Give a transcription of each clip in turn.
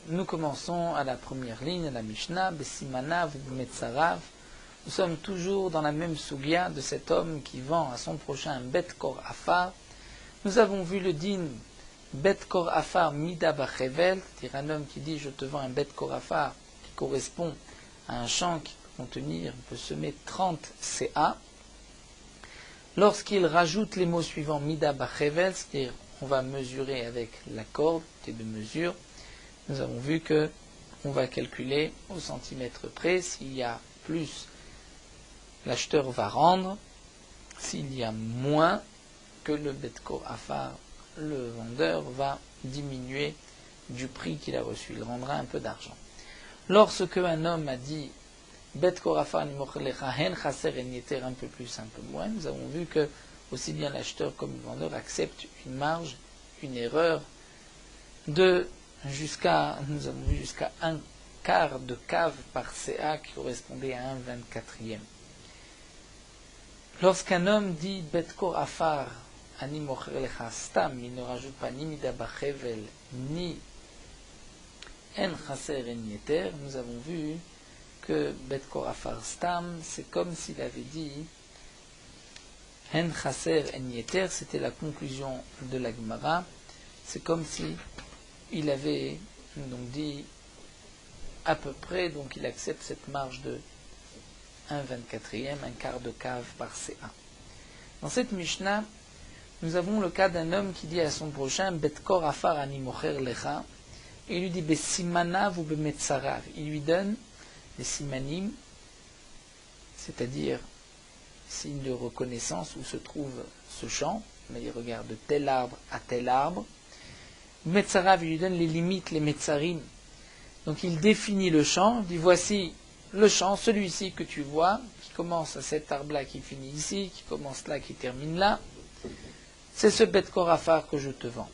Nous commençons à la première ligne, à la Mishnah, Besimanav ou Metzarav. Nous sommes toujours dans la même sugya de cet homme qui vend à son prochain un bet kor afar. Nous avons vu le din bet kor afar mida bachevel, c'est-à-dire un homme qui dit je te vends un bet kor afar qui correspond à un champ qui peut contenir, peut semer 30 CA. Lorsqu'il rajoute les mots suivants mida bachevel, c'est-à-dire on va mesurer avec la corde de mesure, nous avons vu que on va calculer au centimètre près. S'il y a plus, l'acheteur va rendre. S'il y a moins que le bet kor afar, le vendeur va diminuer du prix qu'il a reçu. Il rendra un peu d'argent. Lorsque un homme a dit bet kor afar nimocher lecha hen chaser en yeter, un peu plus, un peu moins, nous avons vu que aussi bien l'acheteur comme le vendeur acceptent une marge, une erreur de nous avons vu jusqu'à un quart de cave par CA qui correspondait à 1/24e. Lorsqu'un homme dit bet kor afar ani mocher lecha stam, il ne rajoute pas ni mida bachevel ni en chaser en yeter, nous avons vu que bet kor afar stam, c'est comme s'il avait dit en chaser en yeter, c'était la conclusion de la Gemara. C'est comme si il avait donc dit à peu près, donc il accepte cette marge de 1/24e, un quart de cave par CA. Dans cette Mishnah, nous avons le cas d'un homme qui dit à son prochain bet kor afar ani mocher lecha, et il lui dit besimanav ou bemetzarav. Il lui donne les simanim, c'est-à-dire signe de reconnaissance où se trouve ce champ, mais il regarde de tel arbre à tel arbre. Metzarav, il lui donne les limites, les metzarim. Donc il définit le champ, il dit voici le champ, celui-ci que tu vois, qui commence à cet arbre-là, qui finit ici, qui commence là, qui termine là. C'est ce bet kor afar que je te vends.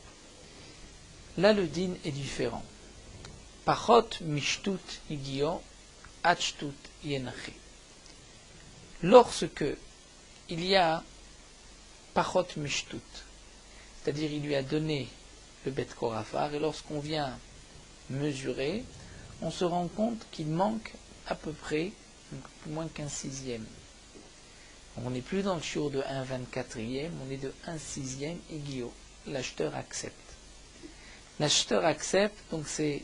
Là, le din est différent. Pachot mishtut igio, achtut yenachi. Lorsque il y a pachot mishtut, c'est-à-dire il lui a donné le bet kor afar, et lorsqu'on vient mesurer, on se rend compte qu'il manque à peu près moins qu'un sixième. On n'est plus dans le shiur de 1/24e, on est de 1/6e et guillot. L'acheteur accepte. L'acheteur accepte, donc c'est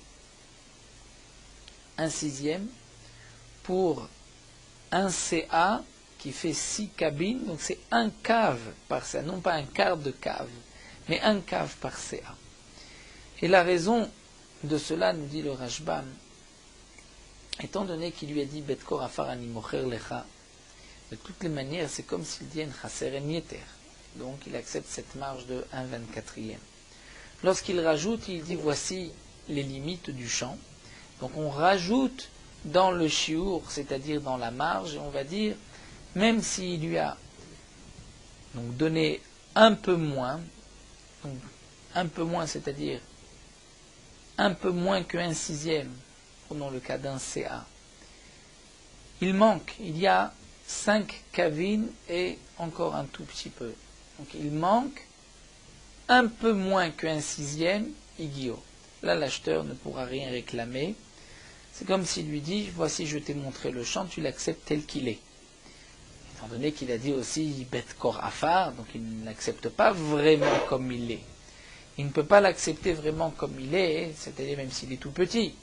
1/6e pour un CA qui fait 6 cabines, donc c'est un cave par CA, non pas un quart de cave, mais un cave par CA. Et la raison de cela, nous dit le Rashbam, étant donné qu'il lui a dit bet kor afar ani mocher lecha, de toutes les manières, c'est comme s'il dit en chaser en yeter. Donc il accepte cette marge de 1/24e. Lorsqu'il rajoute, il dit voici les limites du champ. Donc on rajoute dans le shiur, c'est-à-dire dans la marge, et on va dire, même s'il lui a donc donné un peu moins, donc un peu moins, c'est-à-dire un peu moins que 1/6e, prenons le cas d'un CA. Il manque, il y a 5 cavines et encore un tout petit peu. Donc il manque un peu moins que 1/6e, igio. Là, l'acheteur ne pourra rien réclamer. C'est comme s'il lui dit, voici, je t'ai montré le champ, tu l'acceptes tel qu'il est. Étant donné qu'il a dit aussi bet kor afar, donc il ne l'accepte pas vraiment comme il est. Il ne peut pas l'accepter vraiment comme il est, c'est-à-dire même s'il est tout petit.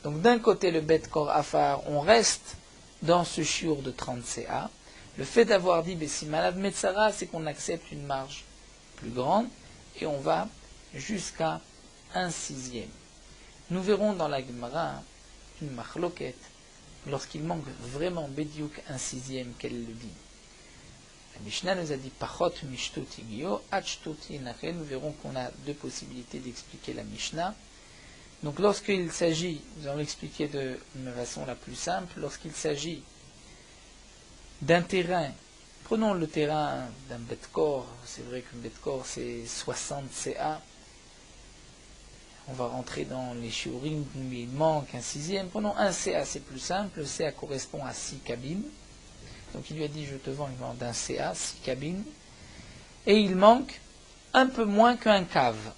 Donc d'un côté, le bet kor afar, on reste dans ce shiur de 30 CA. Le fait d'avoir dit besimanav metzara, c'est qu'on accepte une marge plus grande et on va jusqu'à 1/6e. Nous verrons dans la Gemara une machloket lorsqu'il manque vraiment bediouk 1/6e, quel est le dit. La Mishnah nous a dit pachot mishtut igio, achtut yenache. Nous verrons qu'on a deux possibilités d'expliquer la Mishnah. Donc lorsqu'il s'agit, nous allons l'expliquer de la façon la plus simple, lorsqu'il s'agit d'un terrain, prenons le terrain d'un bet kor, c'est vrai qu'un bet kor c'est 60 CA, on va rentrer dans les shiurim, mais il manque 1/6e, prenons un CA, c'est plus simple, le CA correspond à 6 cabines, donc il lui a dit je te vends d'un CA, 6 cabines, et il manque un peu moins qu'un cave.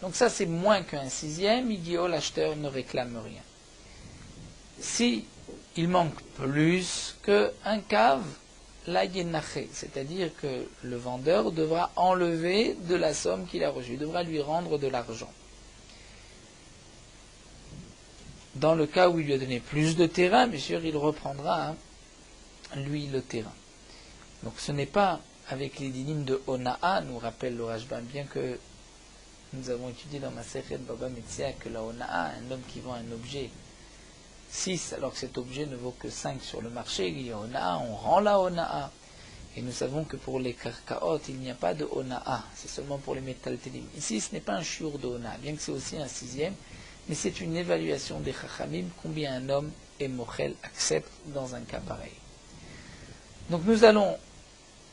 Donc ça, c'est moins qu'un sixième. Igio, l'acheteur ne réclame rien. Si il manque plus qu'un cave, la yenaché, c'est-à-dire que le vendeur devra enlever de la somme qu'il a reçue, devra lui rendre de l'argent. Dans le cas où il lui a donné plus de terrain, bien sûr, il reprendra, lui, le terrain. Donc ce n'est pas avec les dynimes de Ona'a, nous rappelle le Rashbam, bien que nous avons étudié dans ma Masechet Baba Metzia que la Ona'a, un homme qui vend un objet 6, alors que cet objet ne vaut que 5 sur le marché, il y a Ona'a, on rend la Ona'a. Et nous savons que pour les karkaot, il n'y a pas de Ona'a, c'est seulement pour les métal télim. Ici, ce n'est pas un shiur de Ona'a, bien que c'est aussi un sixième, mais c'est une évaluation des chachamim, combien un homme et mochel accepte dans un cas pareil. Donc nous allons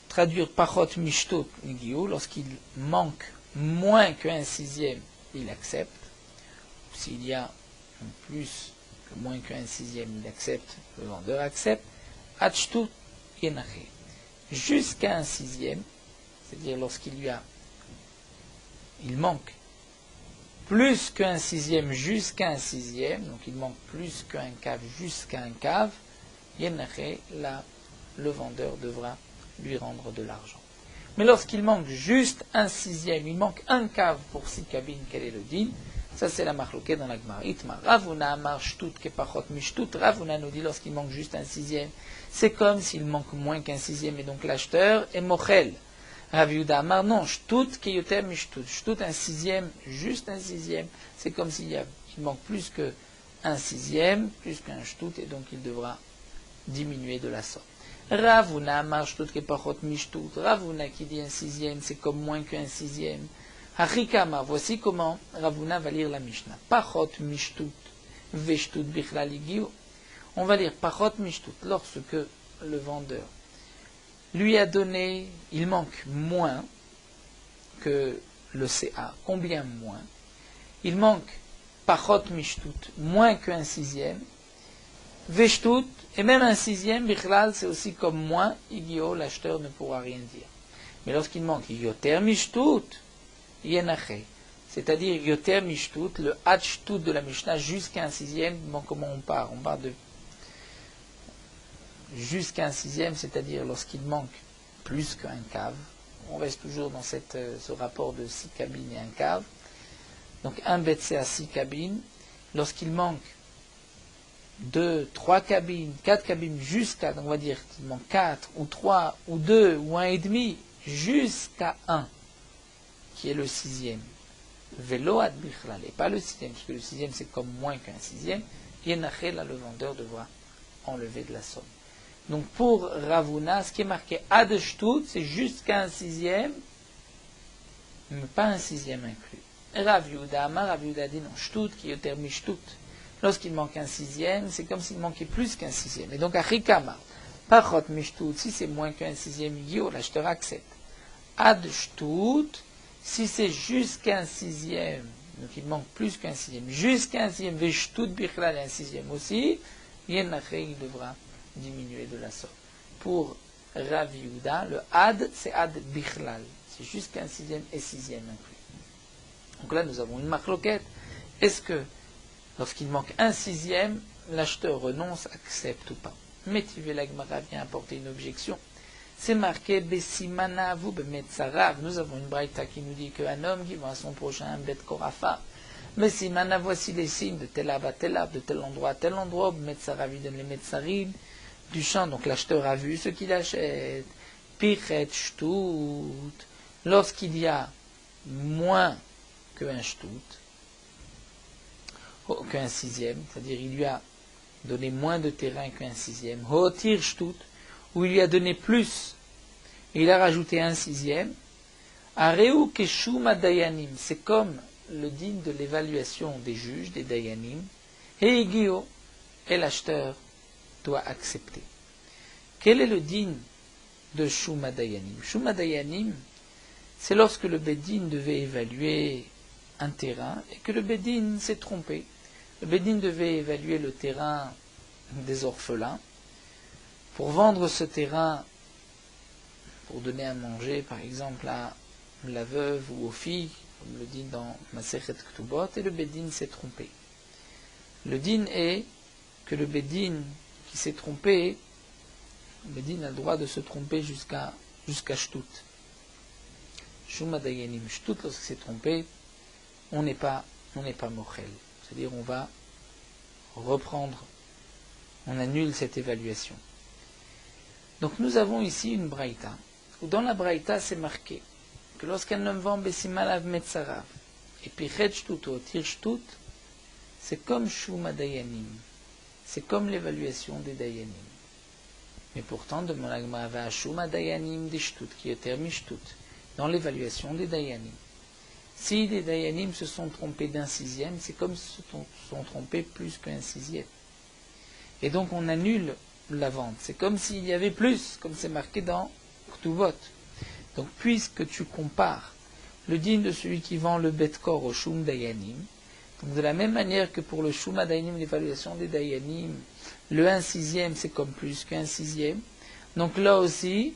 traduire pachot mishtut nigiu, lorsqu'il manque moins qu'un sixième, il accepte. S'il y a plus que moins qu'un sixième, il accepte, le vendeur accepte. Achetut yenaché. Jusqu'à un sixième, c'est-à-dire il manque plus qu'un sixième jusqu'à un sixième, donc il manque plus qu'un cave jusqu'à un cave, yenaché, là, le vendeur devra lui rendre de l'argent. Mais lorsqu'il manque juste un sixième, il manque un cave pour 6 cabines, quel est le din? Ça c'est la marloquée dans la Gemara. Itmar Ravuna amar shtut kepachot mishtut. Ravuna nous dit lorsqu'il manque juste un sixième, c'est comme s'il manque moins qu'un sixième et donc l'acheteur est mochel. Rav Yehuda amar non, shtut keyoter mishtut. Shtut un sixième, juste un sixième, c'est comme s'il manque plus qu'un sixième, plus qu'un shtut et donc il devra diminuer de la somme. Ravuna amar shtut kepachot mishtut. Ravuna qui dit un sixième, c'est comme moins qu'un sixième. Harikama, voici comment Ravuna va lire la Mishnah. Pachot mishtut veshtut bichlal igiu. On va lire Pachot mishtut lorsque le vendeur lui a donné, il manque moins que le CA. Combien moins? Il manque Pachot mishtut, moins qu'un sixième. Veshtut, et même un sixième, bichlal, c'est aussi comme moins, igiu, l'acheteur ne pourra rien dire. Mais lorsqu'il manque yoter mishtut, yenaché, c'est-à-dire yoter mishtut, le hatchtut de la Mishnah jusqu'à un sixième, bon, comment on part? On part de jusqu'à un sixième, c'est-à-dire lorsqu'il manque plus qu'un cave. On reste toujours dans ce rapport de 6 cabines et un cave. Donc un betse à 6 cabines. Lorsqu'il manque 2, 3 cabines, 4 cabines jusqu'à, on va dire qu'il manque 4 ou 3 ou 2 ou 1,5 jusqu'à 1. Qui est le sixième. Velo ad bichlal, et pas le sixième, parce que le sixième c'est comme moins qu'un sixième. Yenaché, là le vendeur devra enlever de la somme. Donc pour Ravuna, ce qui est marqué ad shtut, c'est jusqu'à un sixième, mais pas un sixième inclus. Rav Yehuda amar, Rav Yehuda dit non, shtut qui yoter mishtut. Lorsqu'il manque un sixième, c'est comme s'il manquait plus qu'un sixième. Et donc achikama, pachot mishtut, si c'est moins qu'un sixième, yo, l'acheteur accepte. Ad shtut, si c'est jusqu'à un sixième, donc il manque plus qu'un sixième, jusqu'à un sixième, veshtut bichlal, un sixième aussi, yenaché, il devra diminuer de la somme. Pour Rav Yehuda, le ad, c'est ad bichlal, c'est jusqu'à un sixième et sixième inclus. Donc là, nous avons une marloquette. Est-ce que, lorsqu'il manque un sixième, l'acheteur renonce, accepte ou pas? Métivé la Gemara vient apporter une objection. C'est marqué Bessimana vous bemetzarav. Nous avons une braïta qui nous dit qu'un homme qui vend à son prochain un bet korafa. Bessimana, voici les signes de tel arbre à tel arbre, de tel endroit à tel endroit. Bemetzarav, il donne les metzarim du champ. Donc l'acheteur a vu ce qu'il achète. Pichet shtut. Lorsqu'il y a moins qu'un shtut, qu'un sixième, c'est-à-dire il lui a donné moins de terrain qu'un sixième. Hotir shtut, où il lui a donné plus, et il a rajouté un sixième. Areu keshuma dayanim, c'est comme le din de l'évaluation des juges, des dayanim. Heigio, et l'acheteur doit accepter. Quel est le din de shuma dayanim? Shuma dayanim, c'est lorsque le bedin devait évaluer un terrain et que le bedin s'est trompé. Le bedin devait évaluer le terrain des orphelins. Pour vendre ce terrain, pour donner à manger, par exemple, à la veuve ou aux filles, comme le dit dans Masechet Ktubot, et le Bedin s'est trompé. Le din est que le Bedin qui s'est trompé, le Bedin a le droit de se tromper jusqu'à Shtut. Shuma Dayanim Shtut, lorsqu'il s'est trompé, on n'est pas mochel. C'est-à-dire on va reprendre, on annule cette évaluation. Donc nous avons ici une braïta, où dans la braïta c'est marqué que lorsqu'un homme vend Besimalav Metzarav, et puis Chet Shtut ou Tir Shtut, c'est comme Shuma Dayanim, c'est comme l'évaluation des Dayanim. Mais pourtant, de mon Agma va Shuma Dayanim des Shtut, qui est termi Shtut, dans l'évaluation des Dayanim. Si les Dayanim se sont trompés d'un sixième, c'est comme s'ils se sont trompés plus qu'un sixième. Et donc on annule la vente. C'est comme s'il y avait plus, comme c'est marqué dans Ktubot. Donc puisque tu compares le din de celui qui vend le Betkor au Shum Dayanim, donc de la même manière que pour le Shuma Dayanim, l'évaluation des Dayanim, le 1/6 c'est comme plus qu'un sixième. Donc là aussi,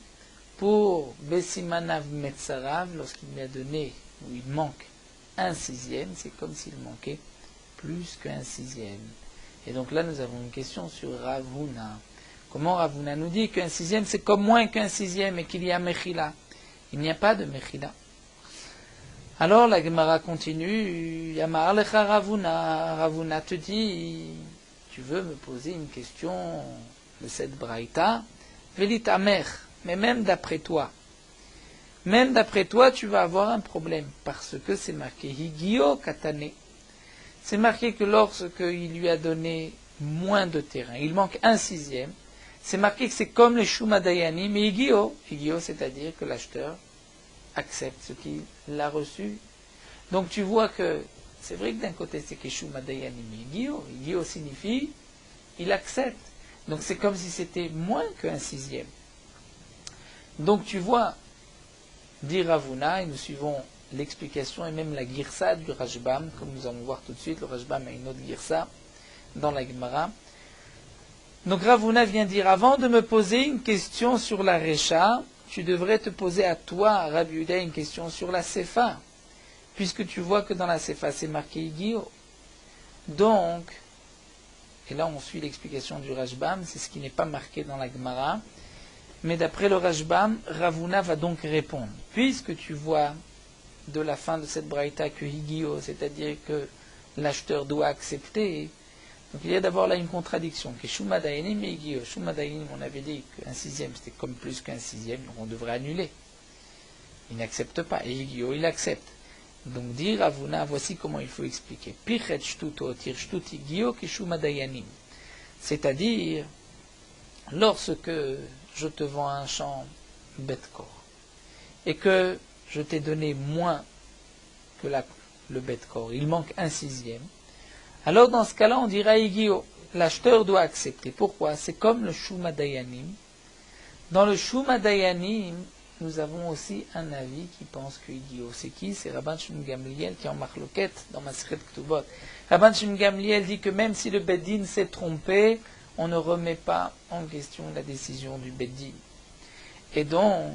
pour Besimanav Metzarav, lorsqu'il lui a donné, où il manque 1/6, c'est comme s'il manquait plus qu'un sixième. Et donc là, nous avons une question sur Ravuna. Comment Ravuna nous dit qu'un sixième, c'est comme moins qu'un sixième et qu'il y a Mechila? Il n'y a pas de Mechila. Alors la Gemara continue, Yamar lecha Ravuna. Ravuna te dit, tu veux me poser une question de cette braïta? Velit amer, mais même d'après toi, tu vas avoir un problème, parce que c'est marqué Higio Katane. C'est marqué que lorsqu'il lui a donné moins de terrain, il manque 1/6, c'est marqué que c'est comme les Shuma Dayanim, mais Higio, c'est-à-dire que l'acheteur accepte ce qu'il a reçu. Donc tu vois que, c'est vrai que d'un côté c'est que Shuma Dayanim, mais Higio signifie, il accepte. Donc c'est comme si c'était moins qu'1/6. Donc tu vois, dit Ravuna, et nous suivons l'explication et même la girsa du Rashbam, comme nous allons voir tout de suite, le Rashbam a une autre girsa dans la Gemara. Donc Ravuna vient dire, avant de me poser une question sur la Recha, tu devrais te poser à toi, Rabbi Yehuda, une question sur la Sefa, puisque tu vois que dans la Sefa c'est marqué Higio. Donc, et là on suit l'explication du Rashbam, c'est ce qui n'est pas marqué dans la Gemara, mais d'après le Rashbam, Ravuna va donc répondre, puisque tu vois de la fin de cette braïta que Higio, c'est-à-dire que l'acheteur doit accepter. Donc il y a d'abord là une contradiction, que Shuma Dayanim et Higio. Shuma Dayanim, on avait dit qu'1/6 c'était comme plus qu'1/6, donc on devrait annuler. Il n'accepte pas, et Higio il accepte. Donc dire Ravuna, voici comment il faut expliquer. Pichet Shtut o Tir Shtut Higio ki Shuma Dayanim. C'est-à-dire, lorsque je te vends un champ Betkor, et que je t'ai donné moins que le Betkor, il manque 1/6, alors dans ce cas-là, on dira Higio, l'acheteur doit accepter. Pourquoi? C'est comme le Shuma Dayanim. Dans le Shuma Dayanim, nous avons aussi un avis qui pense que Higio, c'est qui? C'est Rabban Shimon Gamliel qui est en Marloket dans Masechet Ktubot. Rabban Shimon Gamliel dit que même si le Beddin s'est trompé, on ne remet pas en question la décision du Beddin. Et donc,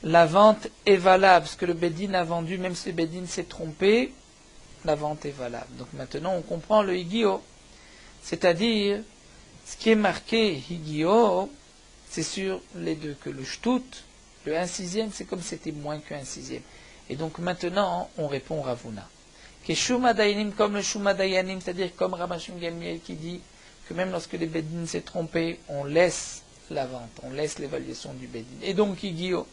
la vente est valable. Ce que le Beddin a vendu, même si le Beddin s'est trompé, la vente est valable. Donc maintenant, on comprend le Higio. C'est-à-dire, ce qui est marqué Higio, c'est sur les deux, que le Shtut, le 1/6, c'est comme si c'était moins qu'1/6. Et donc maintenant, on répond Ravuna. Que Shuma Dayanim comme le Shuma Dayanim, c'est-à-dire comme Rabban Shimon Gamliel qui dit que même lorsque le Beddin s'est trompé, on laisse la vente, on laisse l'évaluation du Beddin. Et donc Higio,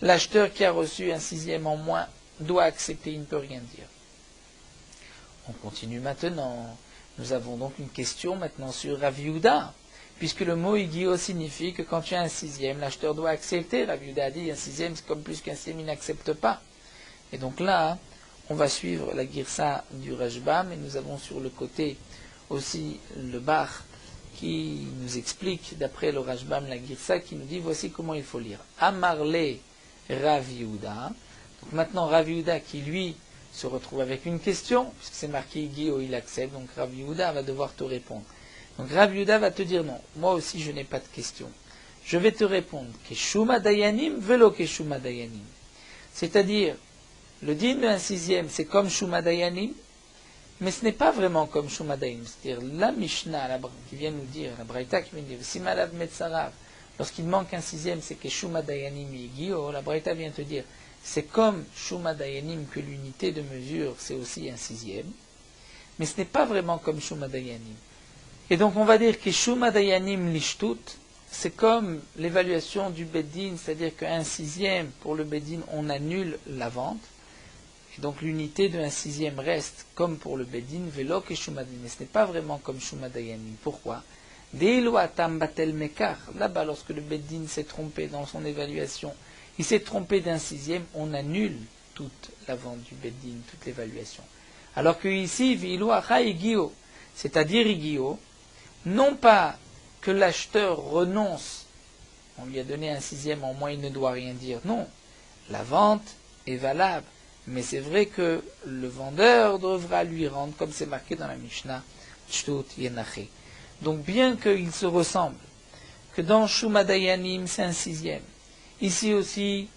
l'acheteur qui a reçu 1/6 en moins doit accepter, il ne peut rien dire. On continue maintenant. Nous avons donc une question maintenant sur Rav Yehuda, puisque le mot Higio signifie que quand tu as 1/6, l'acheteur doit accepter. Rav Yehuda a dit 1/6, c'est comme plus qu'1/6, il n'accepte pas. Et donc là, on va suivre la girsa du Rashbam, et nous avons sur le côté aussi le Bach qui nous explique, d'après le Rashbam, la girsa, qui nous dit voici comment il faut lire. Amarle Rav Yehuda. Donc maintenant, Rav Yehuda qui lui se retrouve avec une question, puisque c'est marqué Higio, il accepte, donc Rav Yehuda va devoir te répondre. Donc Rav Yehuda va te dire non, moi aussi je n'ai pas de question. Je vais te répondre, Keshuma Dayanim velo Keshuma Dayanim. C'est-à-dire, le din de 1/6, c'est comme Shumadayanim, mais ce n'est pas vraiment comme Shumadayanim. C'est-à-dire, la Mishnah qui vient nous dire, la Braïta qui vient nous dire, Simalav Metzarav, lorsqu'il manque 1/6, c'est que Shumadayanim Yigio, la Braïta vient te dire, c'est comme Shumadayanim que l'unité de mesure, c'est aussi 1/6, mais ce n'est pas vraiment comme Shumadayanim. Et donc on va dire que Shumadayanim Lishtut, c'est comme l'évaluation du Beddin, c'est-à-dire que 1/6 pour le Beddin, on annule la vente, et donc l'unité de 1/6 reste comme pour le Beddin, Velok et Shumadayanim, mais ce n'est pas vraiment comme Shumadayanim. Pourquoi? Là-bas, lorsque le Beddin s'est trompé dans son évaluation, il s'est trompé d'1/6, on annule toute la vente du Beddin, toute l'évaluation. Alors que ici, c'est-à-dire Igio, non pas que l'acheteur renonce, on lui a donné 1/6, en moins il ne doit rien dire, non, la vente est valable, mais c'est vrai que le vendeur devra lui rendre, comme c'est marqué dans la Mishnah, Shtut Yenaché. Donc bien qu'il se ressemble, que dans Shumadayanim c'est 1/6, ici aussi,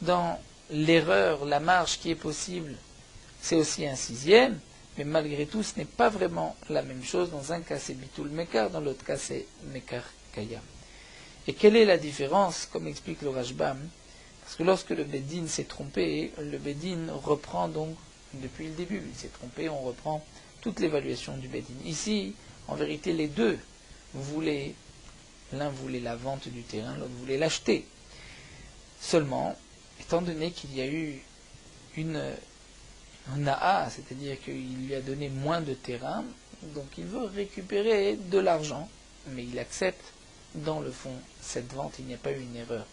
dans l'erreur, la marge qui est possible, c'est aussi 1/6, mais malgré tout, ce n'est pas vraiment la même chose. Dans un cas, c'est Bitul Mekar, dans l'autre cas, c'est Mekar Kayam. Et quelle est la différence, comme explique le Rashbam? Parce que lorsque le Beddin s'est trompé, le Beddin reprend donc, depuis le début, il s'est trompé, on reprend toute l'évaluation du Beddin. Ici, en vérité, les deux l'un voulait la vente du terrain, l'autre voulait l'acheter. Seulement, étant donné qu'il y a eu une na'a, c'est-à-dire qu'il lui a donné moins de terrain, donc il veut récupérer de l'argent, mais il accepte dans le fond cette vente, il n'y a pas eu une erreur.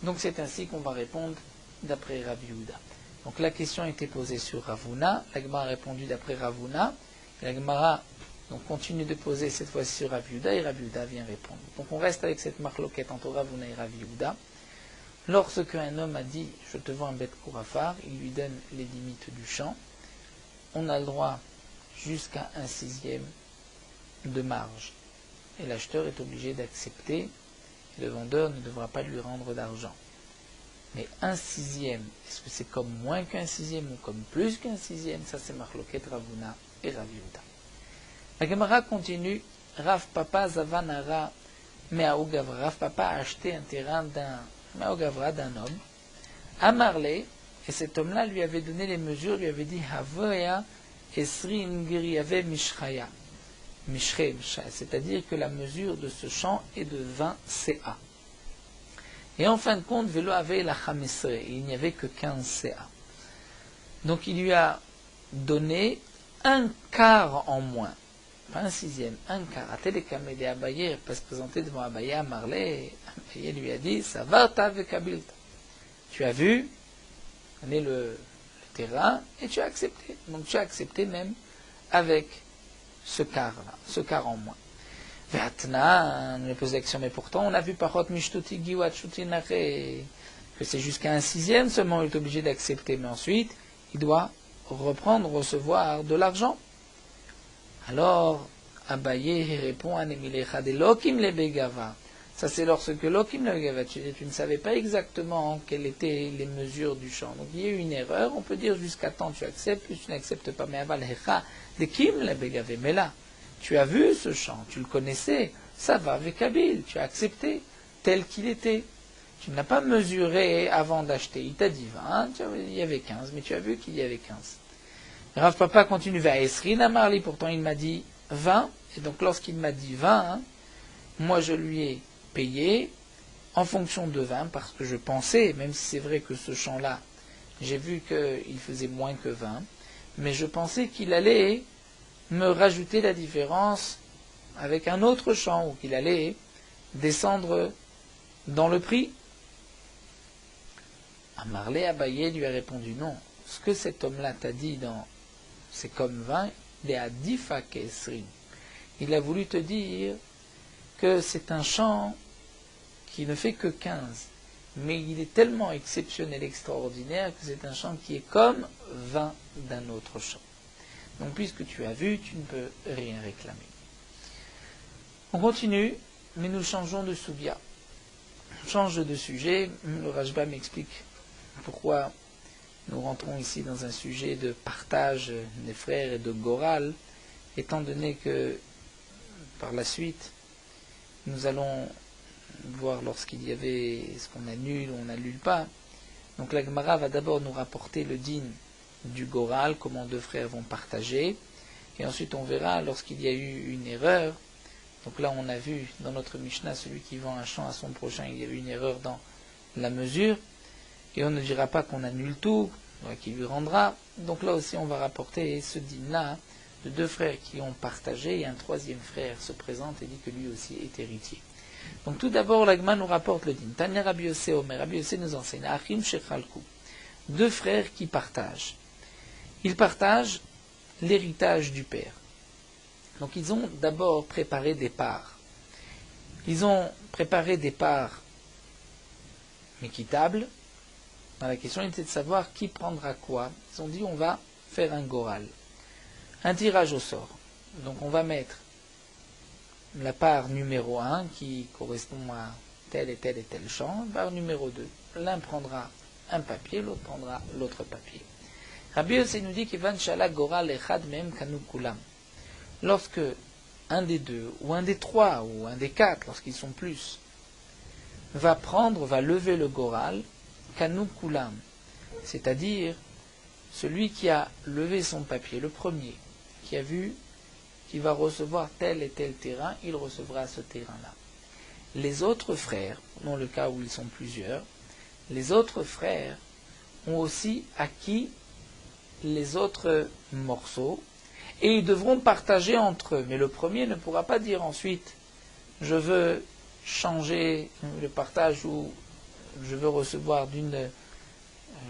Donc c'est ainsi qu'on va répondre d'après Rav Yehuda. Donc la question a été posée sur Ravuna, la Gemara a répondu d'après Ravuna, et la Gemara donc continue de poser cette fois-ci sur Rav Yehuda, et Rav Yehuda vient répondre. Donc on reste avec cette marloquette entre Ravuna et Rav Yehuda. Lorsque un homme a dit « je te vends un bête kourafar », il lui donne les limites du champ, on a le droit jusqu'à 1/6 de marge. Et l'acheteur est obligé d'accepter, et le vendeur ne devra pas lui rendre d'argent. Mais 1/6, est-ce que c'est comme moins qu'1/6 ou comme plus qu'1/6? Ça c'est Marloket Ravuna et Rav Yehuda. La Gemara continue, Rav Papa Zavanara Meaougavra. Rav Papa a acheté un terrain d'un homme, Amarle, et cet homme-là lui avait donné les mesures, lui avait dit Havoya Esri Ngiriave Mishraya, c'est-à-dire que la mesure de ce champ est de 20 CA. Et en fin de compte, Velo avait la Chamesre, et il n'y avait que 15 CA. Donc il lui a donné un quart en moins, pas 1/6, un quart. Atelekamede Abaye passe présenter devant Abaye à Marley. Abaye lui a dit Savarta avec Kabilta. Tu as vu, on est le terrain, et tu as accepté. Donc tu as accepté même avec ce quart-là, ce quart en moins. Vatna, on lui pose la question, mais pourtant on a vu Parot Mishtuti Giwat Shutinare que c'est jusqu'à 1/6 seulement, il est obligé d'accepter, mais ensuite il doit recevoir de l'argent. Alors, Abaye répond à Nemilecha de Lokim le Begava. Ça, c'est lorsque Lokim le Begava, tu ne savais pas exactement quelles étaient les mesures du champ. Donc, il y a eu une erreur. On peut dire jusqu'à temps tu acceptes, plus tu n'acceptes pas. Mais Aval Hecha de Kim le Begava. Mais là, tu as vu ce champ, tu le connaissais, ça va avec Abil, tu as accepté tel qu'il était. Tu ne l'as pas mesuré avant d'acheter. Il t'a dit 20, il y avait 15, mais tu as vu qu'il y avait 15. Rav Papa continue, va Esrina Marli, pourtant il m'a dit 20, et donc lorsqu'il m'a dit 20, moi je lui ai payé en fonction de 20, parce que je pensais, même si c'est vrai que ce champ-là, j'ai vu qu'il faisait moins que 20, mais je pensais qu'il allait me rajouter la différence avec un autre champ, ou qu'il allait descendre dans le prix. Amarlé Abaye lui a répondu non. Ce que cet homme-là t'a dit c'est comme 20, il est à 10 fakesrin. Il a voulu te dire que c'est un champ qui ne fait que 15, mais il est tellement exceptionnel, extraordinaire, que c'est un champ qui est comme 20 d'un autre champ. Donc puisque tu as vu, tu ne peux rien réclamer. On continue, mais nous changeons de soubia. On change de sujet, le Rashba m'explique pourquoi nous rentrons ici dans un sujet de partage des frères et de Goral, étant donné que par la suite, nous allons voir lorsqu'il y avait ce qu'on annule ou on n'annule pas. Donc la Gemara va d'abord nous rapporter le din du Goral, comment deux frères vont partager, et ensuite on verra lorsqu'il y a eu une erreur. Donc là on a vu dans notre Mishnah, celui qui vend un champ à son prochain, il y a eu une erreur dans la mesure, et on ne dira pas qu'on annule tout, qui lui rendra. Donc là aussi on va rapporter ce din-là, de deux frères qui ont partagé, et un troisième frère se présente et dit que lui aussi est héritier. Donc tout d'abord, l'Agma nous rapporte le din. Tanya Rabbi Yossé Omer, Rabbi Yossé nous enseigne, Achim Shechalku, deux frères qui partagent. Ils partagent l'héritage du père. Donc ils ont d'abord préparé des parts. Ils ont préparé des parts équitables. La question était de savoir qui prendra quoi. Ils ont dit on va faire un goral, un tirage au sort. Donc on va mettre la part numéro 1 qui correspond à tel et tel et tel champ, part numéro 2. L'un prendra un papier, l'autre prendra l'autre papier. Rabbi Yossé nous dit qu'Evan Shala Goral Echad Mem Kanu Kulam. Lorsque un des deux, ou un des trois, ou un des quatre, lorsqu'ils sont plus, va lever le Goral, Kanu Kulam, c'est-à-dire celui qui a levé son papier, le premier, qui a vu qui va recevoir tel et tel terrain, il recevra ce terrain-là. Les autres frères, dans le cas où ils sont plusieurs, les autres frères ont aussi acquis les autres morceaux, et ils devront partager entre eux. Mais le premier ne pourra pas dire ensuite, je veux changer le partage ou je veux recevoir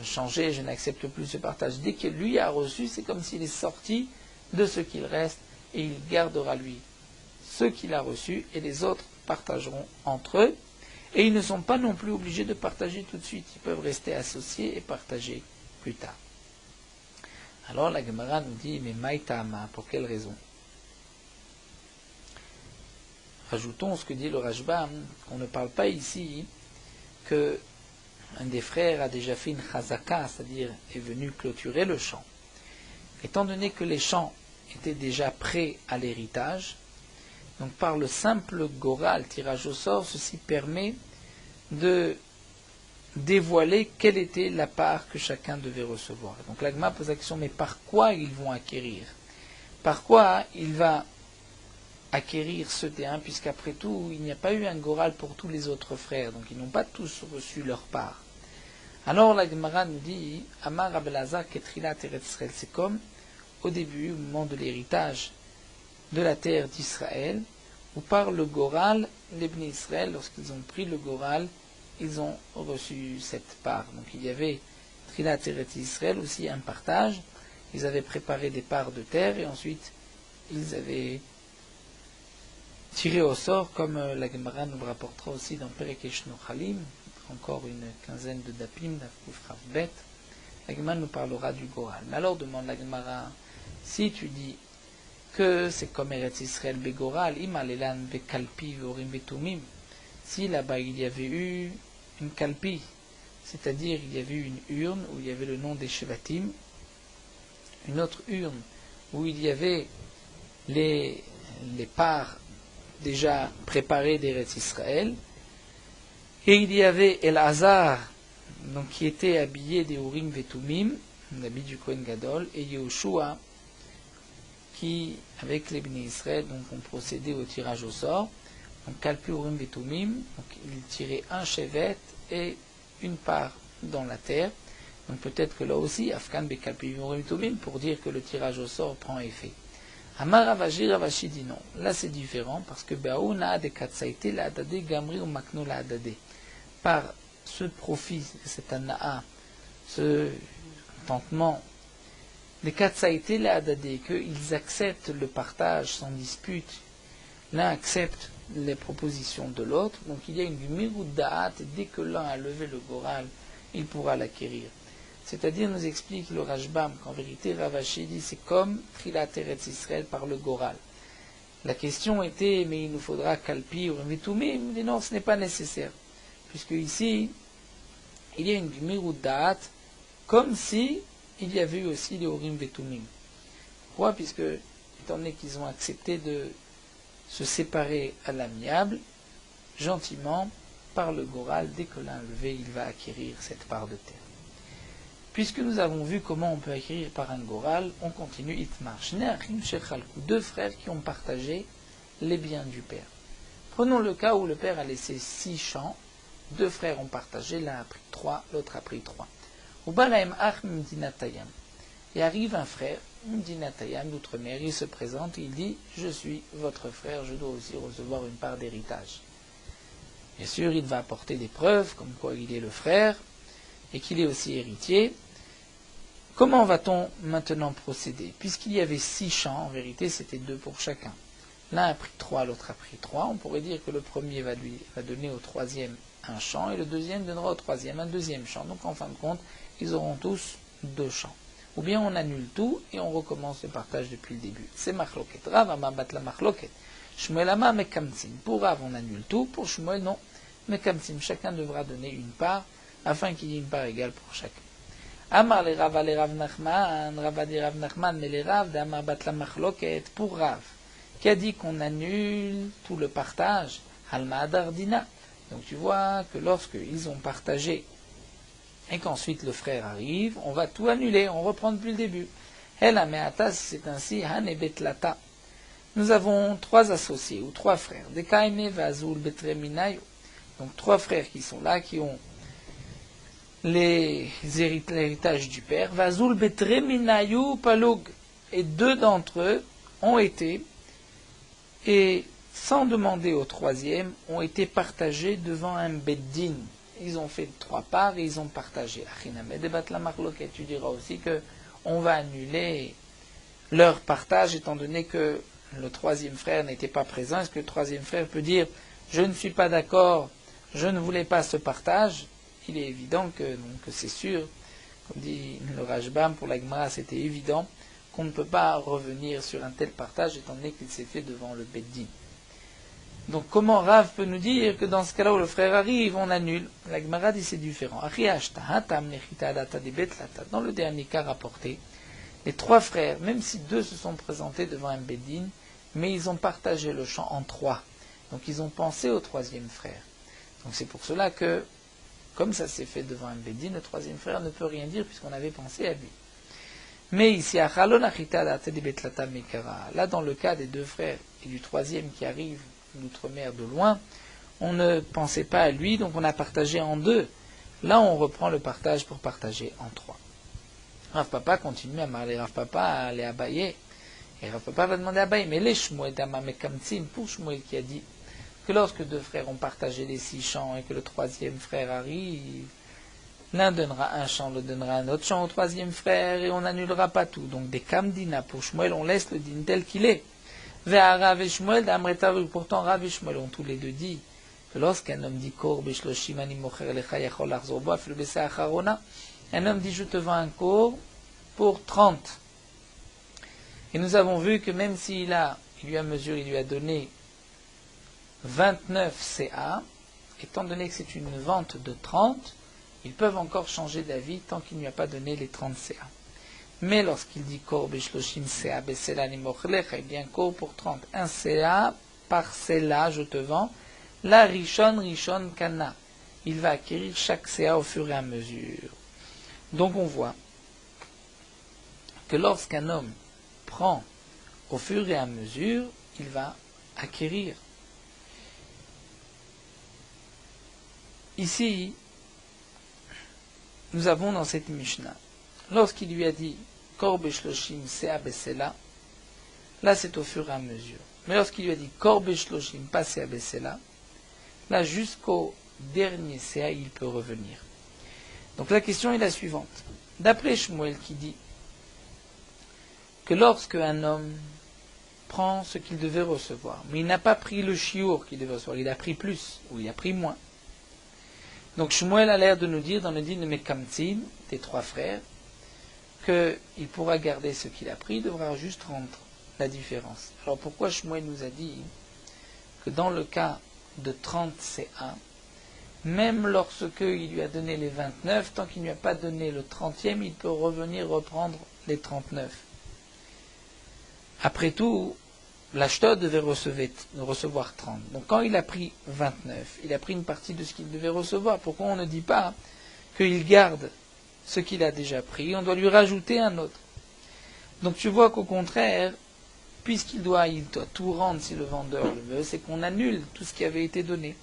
changer, je n'accepte plus ce partage. Dès que lui a reçu, c'est comme s'il est sorti de ce qu'il reste, et il gardera lui ce qu'il a reçu, et les autres partageront entre eux, et ils ne sont pas non plus obligés de partager tout de suite, ils peuvent rester associés et partager plus tard. Alors la Gemara nous dit, mais Maïtama, pour quelle raison? Rajoutons ce que dit le Rashbam, qu'on ne parle pas ici que un des frères a déjà fait une chazaka, c'est-à-dire est venu clôturer le champ. Étant donné que les champs étaient déjà prêts à l'héritage, donc par le simple goral, tirage au sort, ceci permet de dévoiler quelle était la part que chacun devait recevoir. Donc l'Agma pose la question, mais par quoi ils vont acquérir? Par quoi il va acquérir ce terrain, puisqu'après tout, il n'y a pas eu un goral pour tous les autres frères, donc ils n'ont pas tous reçu leur part. Alors la Gemara nous dit, Amar Abelazar Ketrila Teretz Israël, c'est comme au début, au moment de l'héritage de la terre d'Israël, où par le Goral, les Bnei Israël, lorsqu'ils ont pris le Goral, ils ont reçu cette part. Donc il y avait Trilat Teretz Israël, aussi un partage. Ils avaient préparé des parts de terre et ensuite ils avaient tiré au sort, comme la Gemara nous rapportera aussi dans Perek Nochalim, encore une quinzaine de dapim, d'Afkuf Bet. La Gemara nous parlera du Goral. Mais alors demande la Gemara, si tu dis que c'est comme Eretz Israël Begoral, Imalelan Bekalpi Vorim Betumim, si là-bas il y avait eu une kalpi, c'est-à-dire il y avait eu une urne où il y avait le nom des Shevatim, une autre urne où il y avait les parts déjà préparées d'Eretz Israël, et il y avait El-Hazar, donc qui était habillé des Urim Vetumim, l'habit du Kohen Gadol, et Yehoshua, qui, avec les Bnei Israël, donc ont procédé au tirage au sort. Donc Kalpi Urim Vetumim, donc ils tiraient un chevet et une part dans la terre. Donc peut-être que là aussi, Afkan Bekalpi Urim Vetumim, pour dire que le tirage au sort prend effet. Amar Ravashi, Ravashi dit non. Là c'est différent, parce que Baouna de Katsaite la Adade Gamri ou Makno la Adade. Par ce profit, cet anaa, ce contentement, les Katsaïté la Adadé, qu'ils acceptent le partage sans dispute, l'un accepte les propositions de l'autre, donc il y a une mirou da'at, et dès que l'un a levé le goral, il pourra l'acquérir. C'est-à-dire, nous explique le Rashbam qu'en vérité, Ravashi dit c'est comme Trilat Eretz Israël par le goral. La question était, mais il nous faudra Kalpi ou Vetumim. Il dit non, ce n'est pas nécessaire, puisque ici, il y a une Gmirut Da'at, comme si il y avait eu aussi les Urim Vetumim. Pourquoi? Puisque, étant donné qu'ils ont accepté de se séparer à l'amiable, gentiment, par le Goral, dès que l'un levé, il va acquérir cette part de terre. Puisque nous avons vu comment on peut acquérir par un Goral, on continue Itmar. Deux frères qui ont partagé les biens du père. Prenons le cas où le père a laissé 6 champs, 2 frères ont partagé, l'un a pris 3, l'autre a pris 3. Et arrive un frère, Mdinatayam d'outre-mer, il se présente, il dit « Je suis votre frère, je dois aussi recevoir une part d'héritage ». Bien sûr, il va apporter des preuves, comme quoi il est le frère, et qu'il est aussi héritier. Comment va-t-on maintenant procéder? Puisqu'il y avait 6 champs, en vérité c'était 2 pour chacun. L'un a pris 3, l'autre a pris 3. On pourrait dire que le premier va donner au troisième un champ, et le deuxième donnera au troisième un deuxième champ. Donc en fin de compte, ils auront tous 2 champs. Ou bien on annule tout, et on recommence le partage depuis le début. C'est machloket. Rav ama batla machloket. Shmuel ama mekamtsim. Pour Rav, on annule tout. Pour Shmuel, non. Mekamtsim. Chacun devra donner une part, afin qu'il y ait une part égale pour chacun. Amar le Rav ale Rav Nachman, Rav adi Rav Nachman, mais les Rav d'Amar batla machloket. Pour Rav, qui a dit qu'on annule tout le partage, Alma Adardina. Donc tu vois que lorsqu'ils ont partagé, et qu'ensuite le frère arrive, on va tout annuler, on reprend depuis le début. El Ameata, c'est ainsi, Han et Betlata. Nous avons 3 associés, ou 3 frères, Dekaime, Vazul, Betreminayo. Donc 3 frères qui sont là, qui ont l'héritage du père. Vazul, Betreminayo, Palug. Et 2 d'entre eux ont été, et sans demander au troisième, ont été partagés devant un beddin. Ils ont fait 3 parts et ils ont partagé. Tu diras aussi que on va annuler leur partage étant donné que le troisième frère n'était pas présent. Est-ce que le troisième frère peut dire « Je ne suis pas d'accord, je ne voulais pas ce partage ?» Il est évident que c'est sûr, comme dit le Rajbam, pour la Gemara, c'était évident qu'on ne peut pas revenir sur un tel partage étant donné qu'il s'est fait devant le beddin. Donc comment Rav peut nous dire que dans ce cas-là où le frère arrive, on annule? La Gemara dit c'est différent. Dans le dernier cas rapporté, les 3 frères, même si 2 se sont présentés devant un beddin, mais ils ont partagé le champ en 3. Donc ils ont pensé au troisième frère. Donc c'est pour cela que, comme ça s'est fait devant un beddin, le troisième frère ne peut rien dire puisqu'on avait pensé à lui. Mais ici, là dans le cas des 2 frères et du troisième qui arrive d'outre-mer de loin, on ne pensait pas à lui, donc on a partagé en 2. Là, on reprend le partage pour partager en 3. Rav Papa continue à parler, Rav Papa à aller à Abaye. Et Rav Papa va demander à Abaye, mais les Shmuel d'Amamekamtsim, pour Shmuel qui a dit que lorsque 2 frères ont partagé les 6 champs et que le troisième frère arrive, l'un donnera un champ, l'autre donnera un autre champ au troisième frère, et on n'annulera pas tout. Donc des Kamdina, pour Shmuel, on laisse le din tel qu'il est. Rav et Shmuel d'Amretaru, pourtant Rav et Shmuel ont tous les deux dit que lorsqu'un homme dit Kor beshloshim ani mocher lecha yachol lachzor bo afilu b'seh acharona, un homme dit je te vends un kor pour 30. Et nous avons vu que même s'il lui a mesuré, il lui a donné 29 CA, étant donné que c'est une vente de 30, ils peuvent encore changer d'avis tant qu'il ne lui a pas donné les 30 CA. Mais lorsqu'il dit Kor beshloshim CA besela ni mochelech, eh bien Kor pour 30, un CA par CELA, je te vends, la Rishon Kana. Il va acquérir chaque CA au fur et à mesure. Donc on voit que lorsqu'un homme prend au fur et à mesure, il va acquérir. Ici, nous avons dans cette Mishnah, lorsqu'il lui a dit Kor beshloshim sea besela, là c'est au fur et à mesure. Mais lorsqu'il lui a dit Kor beshloshim pas sea besela, là jusqu'au dernier sea il peut revenir. Donc la question est la suivante. D'après Shmuel qui dit que lorsque un homme prend ce qu'il devait recevoir, mais il n'a pas pris le chiour qu'il devait recevoir, il a pris plus ou il a pris moins. Donc Shmuel a l'air de nous dire dans le din de Mekamtsim, des 3 frères, qu'il pourra garder ce qu'il a pris, il devra juste rendre la différence. Alors pourquoi Shmuel nous a dit que dans le cas de 30 CA, même lorsqu'il lui a donné les 29, tant qu'il ne lui a pas donné le 30e, il peut revenir reprendre les 39. Après tout, l'acheteur devait recevoir 30. Donc quand il a pris 29, il a pris une partie de ce qu'il devait recevoir. Pourquoi on ne dit pas qu'il garde ce qu'il a déjà pris? On doit lui rajouter un autre. Donc tu vois qu'au contraire, puisqu'il doit tout rendre si le vendeur le veut, c'est qu'on annule tout ce qui avait été donné.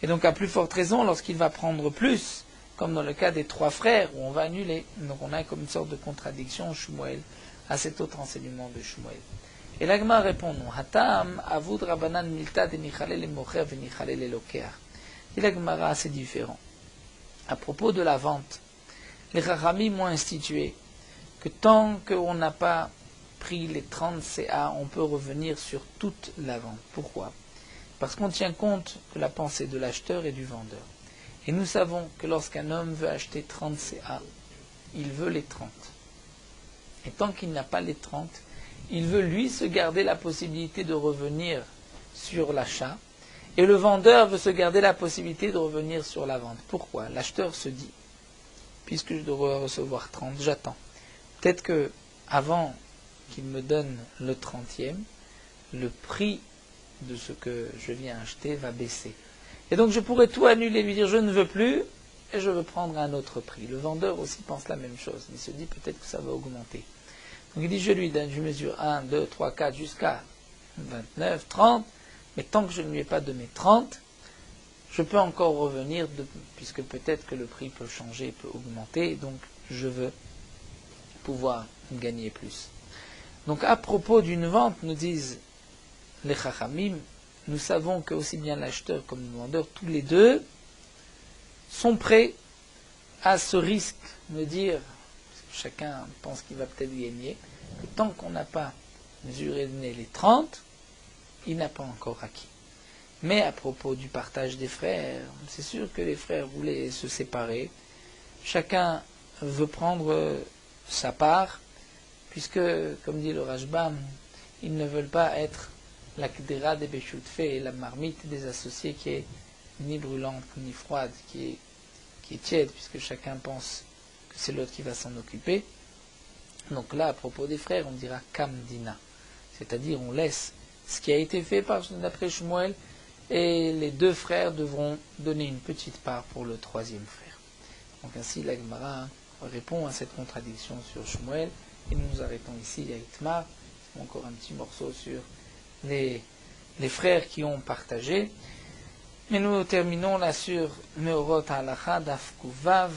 Et donc à plus forte raison, lorsqu'il va prendre plus, comme dans le cas des 3 frères, où on va annuler. Donc on a comme une sorte de contradiction Shmuel à cet autre enseignement de Shmuel. Et l'Agma répond non. Hatam avud rabanan milta de nichalel mocher ve nichalel elokeach. Et l'Agmara c'est différent. À propos de la vente, les Chachamim ont institué que tant qu'on n'a pas pris les 30 CA, on peut revenir sur toute la vente. Pourquoi? Parce qu'on tient compte de la pensée de l'acheteur et du vendeur. Et nous savons que lorsqu'un homme veut acheter 30 CA, il veut les 30. Et tant qu'il n'a pas les 30, il veut lui se garder la possibilité de revenir sur l'achat. Et le vendeur veut se garder la possibilité de revenir sur la vente. Pourquoi? L'acheteur se dit, puisque je dois recevoir 30, j'attends. Peut-être que avant qu'il me donne le 30e, le prix de ce que je viens acheter va baisser. Et donc je pourrais tout annuler, lui dire je ne veux plus, et je veux prendre un autre prix. Le vendeur aussi pense la même chose. Il se dit peut-être que ça va augmenter. Donc il dit je lui donne, je mesure 1, 2, 3, 4 jusqu'à 29, 30, mais tant que je ne lui ai pas donné 30, je peux encore revenir, puisque peut-être que le prix peut changer, peut augmenter, donc je veux pouvoir gagner plus. Donc à propos d'une vente, nous disent les Chachamim, nous savons que aussi bien l'acheteur comme le vendeur, tous les deux, sont prêts à ce risque, de dire, parce que chacun pense qu'il va peut-être gagner, que tant qu'on n'a pas mesuré les 30, il n'a pas encore acquis. Mais à propos du partage des frères, c'est sûr que les frères voulaient se séparer. Chacun veut prendre sa part, puisque, comme dit le Rashbam, ils ne veulent pas être la kdera des Beshutfe et la marmite des associés qui est ni brûlante ni froide, qui est tiède, puisque chacun pense que c'est l'autre qui va s'en occuper. Donc là, à propos des frères, on dira kamdina, c'est-à-dire on laisse ce qui a été fait d'après Shmuel, et les 2 frères devront donner une petite part pour le 3e frère. Donc ainsi, la Gemara répond à cette contradiction sur Shmuel, et nous nous arrêtons ici à Itmar. Encore un petit morceau sur les frères qui ont partagé. Mais nous terminons là sur Meorot Halacha Daf Kuvav.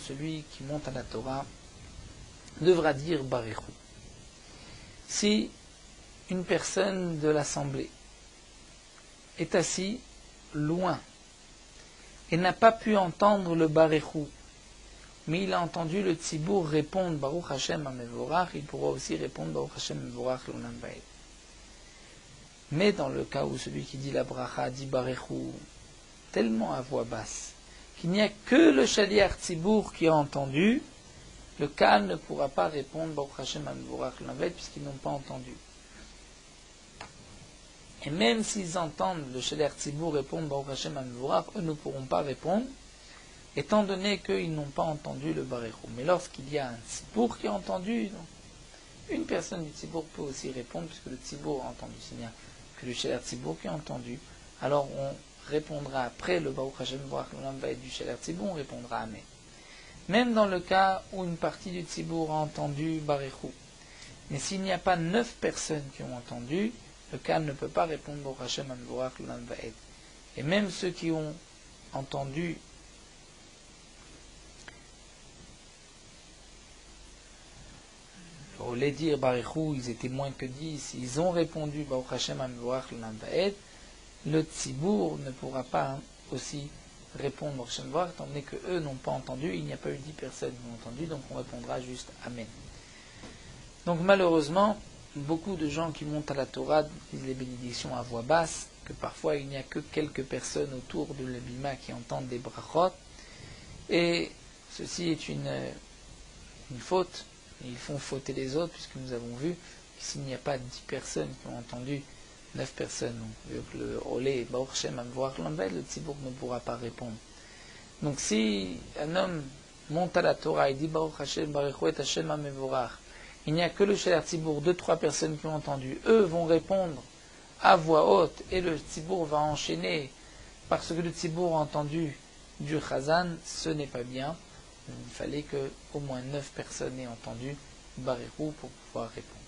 Celui qui monte à la Torah devra dire Barechu. Si une personne de l'assemblée est assis loin et n'a pas pu entendre le Barechu, mais il a entendu le Tzibour répondre Baruch Hashem Amevorach, il pourra aussi répondre Baruch Hashem Amevorach L'Olam Vaed. Mais dans le cas où celui qui dit la bracha dit Barechu tellement à voix basse qu'il n'y a que le Shaliach Tzibour qui a entendu, le Kal ne pourra pas répondre Baruch Hashem Amevorach L'Olam Vaed puisqu'ils n'ont pas entendu. Et même s'ils entendent le Shaliach Tzibour répondre Baruch Hashem Amevorach, eux ne pourront pas répondre, étant donné qu'ils n'ont pas entendu le Barechu. Mais lorsqu'il y a un Tzibour qui a entendu, donc, une personne du Tzibour peut aussi répondre, puisque le Tzibour a entendu si bien que le Shaliach Tzibour qui a entendu, alors on répondra après le Baruch Hashem Amevorach L'Olam Vaed du Shaliach Tzibour, on répondra Amen. Même dans le cas où une partie du Tzibour a entendu Barechu, mais s'il n'y a pas 9 personnes qui ont entendu, le Kal ne peut pas répondre Baruch Hashem Amevorach L'Olam Vaed. Et même ceux qui ont entendu au lieu de dire Barechu, ils étaient moins que 10, ils ont répondu Baruch Hashem Amevorach L'Olam Vaed, le Tzibour ne pourra pas aussi répondre Baruch Hashem Amevorach, étant donné qu'eux n'ont pas entendu, il n'y a pas eu 10 personnes qui ont entendu, donc on répondra juste Amen. Donc malheureusement, beaucoup de gens qui montent à la Torah disent les bénédictions à voix basse, que parfois il n'y a que quelques personnes autour de l'Ebima qui entendent des brachot, et ceci est une faute. Ils font fauter les autres, puisque nous avons vu que s'il n'y a pas 10 personnes qui ont entendu 9 personnes, le olé, Baruch Hashem, Amvoach Lambed, le Tzibour ne pourra pas répondre. Donc si un homme monte à la Torah et dit Baruch Hashem, Baruch et Hashem Amevorach, il n'y a que le Sheler Tzibour, 2-3 personnes qui ont entendu, eux vont répondre à voix haute et le Tzibour va enchaîner parce que le Tzibour a entendu du Chazan, ce n'est pas bien. Il fallait que au moins 9 personnes aient entendu Baruch pour pouvoir répondre.